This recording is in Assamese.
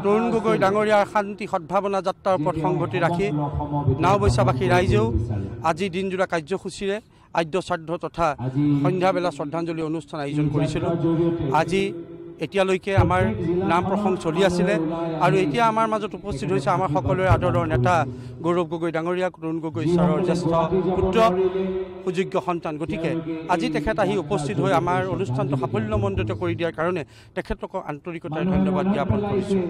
তৰুণ গগৈ ডাঙৰীয়াৰ শান্তি সদ্ভাৱনা যাত্ৰাৰ ওপৰত সংগতি ৰাখি নাওবৈচাবাসী ৰাইজেও আজি দিনজোৰা কাৰ্যসূচীৰে আদ্য শ্ৰাদ্ধ তথা সন্ধ্যাবেলা শ্ৰদ্ধাঞ্জলি অনুষ্ঠান আয়োজন কৰিছিলোঁ। আজি এতিয়ালৈকে আমাৰ নাম প্ৰসংগ চলি আছিলে আৰু এতিয়া আমাৰ মাজত উপস্থিত হৈছে আমাৰ সকলোৰে আদৰৰ নেতা গৌৰৱ গগৈ ডাঙৰীয়া, তৰুণ গগৈ ঈশ্বৰৰ জ্যেষ্ঠ পুত্ৰ, সুযোগ্য সন্তান। গতিকে আজি তেখেত আহি উপস্থিত হৈ আমাৰ অনুষ্ঠানটো সাফল্যমণ্ডিত কৰি দিয়াৰ কাৰণে তেখেতলোকক আন্তৰিকতাৰে ধন্যবাদ জ্ঞাপন কৰিছোঁ।